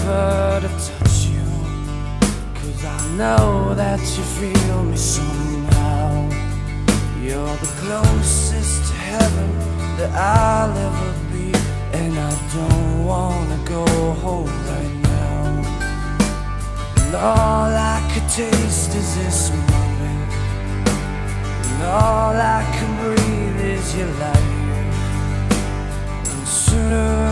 never to touch you, 'cause I know that you feel me somehow. You're the closest to heaven that I'll ever be, and I don't wanna go home right now. And all I could taste is this moment, and all I can breathe is your life. And sooner